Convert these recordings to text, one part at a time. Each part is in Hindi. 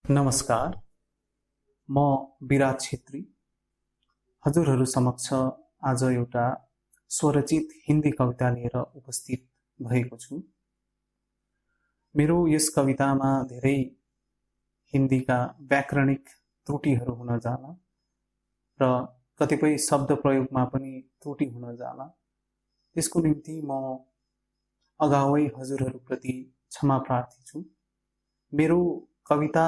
नमस्कार, म विराज छेत्री हजुरहरू समक्ष आज एउटा स्वरचित हिन्दी कविता लिएर उपस्थित भएको छु। मेरो यस कवितामा धेरै हिन्दीका व्याकरणिक त्रुटिहरू हुन जाला र कतिपय शब्द प्रयोगमा पनि त्रुटि हुन जाला। त्यसको निम्ति म अगावै हजुरहरूप्रति क्षमा प्रार्थी छु। मेरो कविता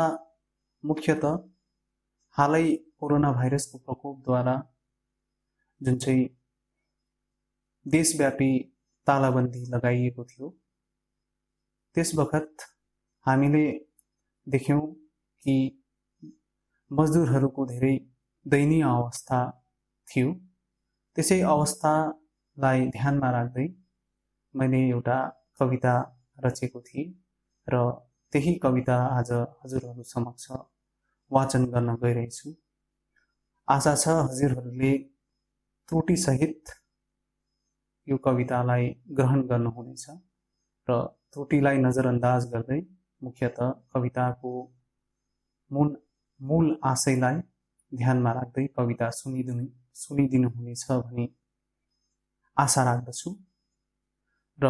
मुख्यतः हालै कोरोना भाइरसको प्रकोपद्वारा जुन चाहिँ देशव्यापी तालाबन्दी लगाइएको थियो, त्यस बखत हामीले देख्यौं कि मजदुरहरूको धेरै दयनीय अवस्था थियो। त्यसै अवस्थालाई ध्यानमा राख्दै मैले एउटा कविता रचेको थिएँ र त्यही कविता आज हजुरहरू समक्ष वाचन गर्न गइरहेछु। आशा छ हजुरहरूले त्रुटिसहित यो कवितालाई ग्रहण गर्नुहुनेछ र त्रुटिलाई नजरअन्दाज गर्दै मुख्यतः कविताको मूल आशयलाई ध्यानमा राख्दै कविता सुनिदिनुहुनेछ भनी आशा राख्दछु र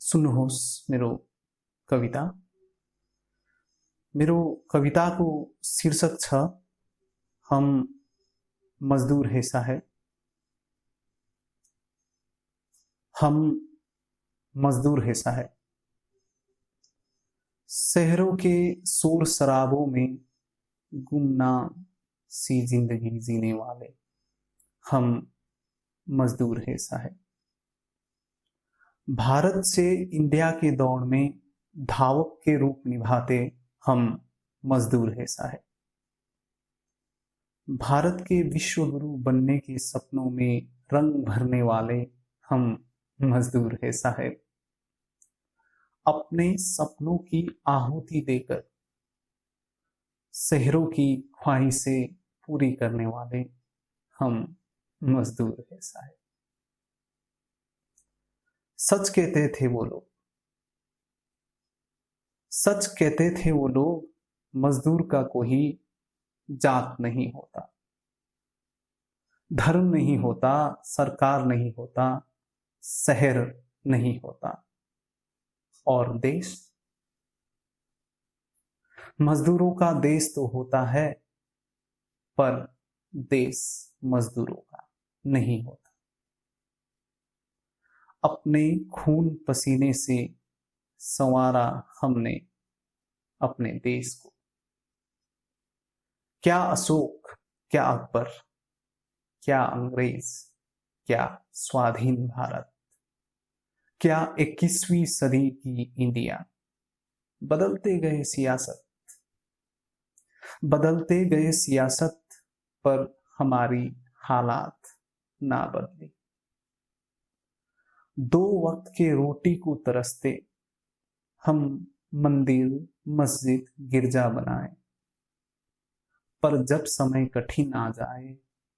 सुन्नुहोस् मेरो कविता। मेरो कविताको शीर्षक छ हम मजदूर है साहेब। हम मजदूर है साहेब, शहरों के शोर शराबों में गुमनाम सी जिंदगी जीने वाले हम मजदूर है साहेब। भारत से इंडिया के दौड़ में धावक के रूप निभाते हम मजदूर है साहेब। भारत के विश्व गुरु बनने के सपनों में रंग भरने वाले हम मजदूर है साहेब। अपने सपनों की आहुति देकर शहरों की ख्वाहिशें पूरी करने वाले हम मजदूर है साहेब। सच कहते थे वो लोग, सच कहते थे वो लोग, मजदूर का कोई जात नहीं होता, धर्म नहीं होता, सरकार नहीं होता, शहर नहीं होता और देश। मजदूरों का देश तो होता है पर देश मजदूरों का नहीं होता। अपने खून पसीने से संवारा हमने अपने देश को। क्या अशोक, क्या अकबर, क्या अंग्रेज, क्या स्वाधीन भारत, क्या 21वीं सदी की इंडिया। बदलते गए सियासत, बदलते गए सियासत पर हमारी हालात ना बदली। दो वक्त के रोटी को तरसते हम मंदिर मस्जिद गिरजा बनाए, पर जब समय कठिन आ जाए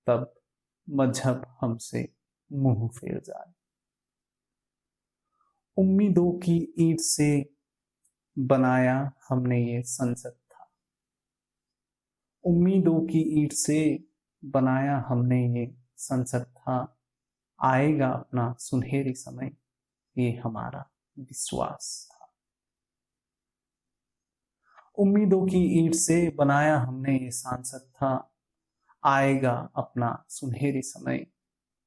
तब मजहब हमसे मुंह फेर जाए। उम्मीदों की ईंट से बनाया हमने ये संसद था, उम्मीदों की ईंट से बनाया हमने ये संसद था। आएगा अपना सुनहरी समय, ये हमारा विश्वास था। उम्मीदों की ईंट से बनाया हमने ये सांसद था। आएगा अपना सुनहरी समय,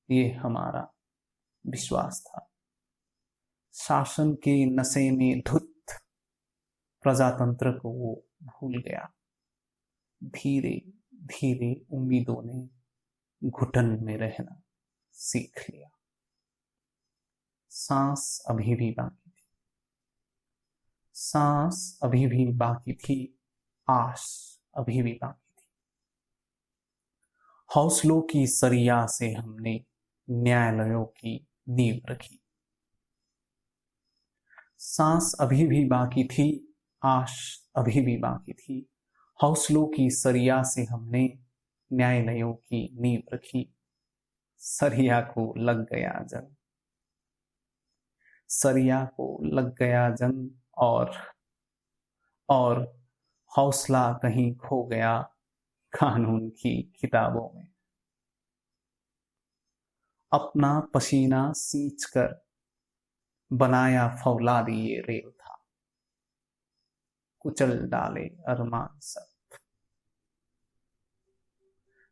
ये हमारा विश्वास था। शासन के नशे में धुत प्रजातंत्र को वो भूल गया। धीरे धीरे उम्मीदों ने घुटन में रहना सीख लिया। सांस अभी भी बाकी थी, सांस अभी भी बाकी थी, आस अभी भी बाकी थी। हौसलों की सरिया से हमने न्यायालयों की नींव रखी। सांस अभी भी बाकी थी, आश अभी भी बाकी थी। हौसलों की सरिया से हमने न्यायालयों की नींव रखी। सरिया को लग गया जंग, सरिया को लग गया जंग और और हौसला कहीं खो गया कानून की किताबों में। अपना पसीना सींच कर बनाया फौलाद ये रेल था, कुचल डाले अरमान सब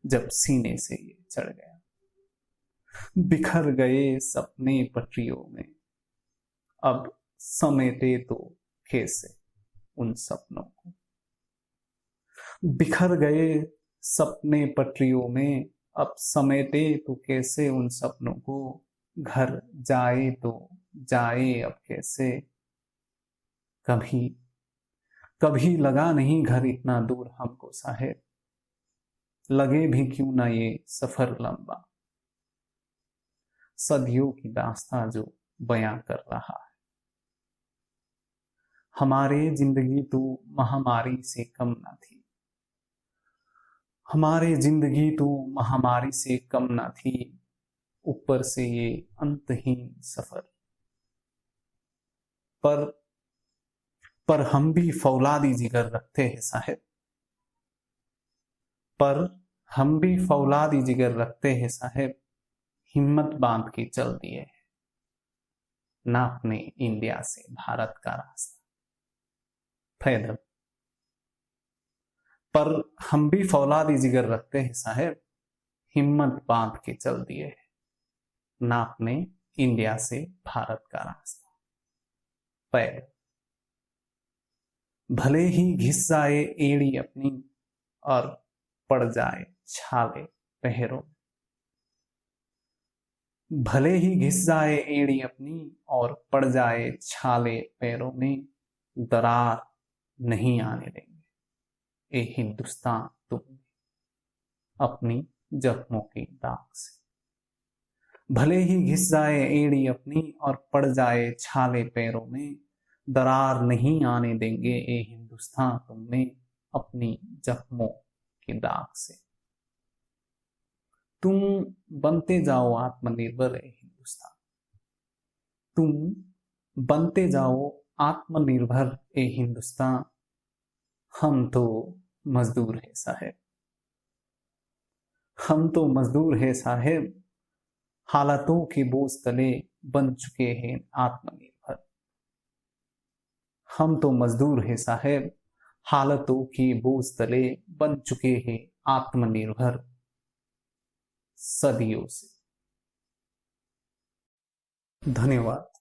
जब सीने से ये चढ़ गया। बिखर गए सपने पटरियों में, अब समेटे तो कैसे उन सपनों को। बिखर गए सपने पटरियों में, अब समेटे तो कैसे उन सपनों को। घर जाए तो जाए अब कैसे। कभी कभी लगा नहीं घर इतना दूर हमको साहेब, लगे भी क्यों ना ये सफर लंबा। सदियों की दास्तां जो बयां कर रहा है। हमारे जिंदगी तो महामारी से कम ना थी, हमारे जिंदगी तो महामारी से कम ना थी, ऊपर से ये अंतहीन सफर। पर हम भी फौलादी जिगर रखते हैं साहेब, पर हम भी फौलादी जिगर रखते हैं साहेब। हिम्मत बांध के चल दिए ना अपने इंडिया से भारत का रास्ता पैदल। पर हम भी फौलादी जिगर रखते हैं साहेब, हिम्मत बांध के चल दिए ना अपने इंडिया से भारत का रास्ता पैदल। भले ही घिस जाए एड़ी अपनी और पड़ जाए छाले पैरों, भले ही घिस जाए एड़ी अपनी और पड़ जाए छाले पैरों में, दरार नहीं आने देंगे ए हिंदुस्तान तुम अपनी जख्मों की दाग से। भले ही घिस जाए एड़ी अपनी और पड़ जाए छाले पैरों में, दरार नहीं आने देंगे ए हिंदुस्तान तुम में अपनी जख्मों की दाग से। तुम बनते जाओ आत्मनिर्भर ए हिंदुस्तान, तुम बनते जाओ आत्मनिर्भर ए हिंदुस्तान। हम तो मजदूर है साहेब, हम तो मजदूर है साहेब, हालातों के बोझ तले बन चुके हैं आत्मनिर्भर। हम तो मजदूर है साहेब, हालातों के बोझ तले बन चुके हैं आत्मनिर्भर सदियों से। धन्यवाद।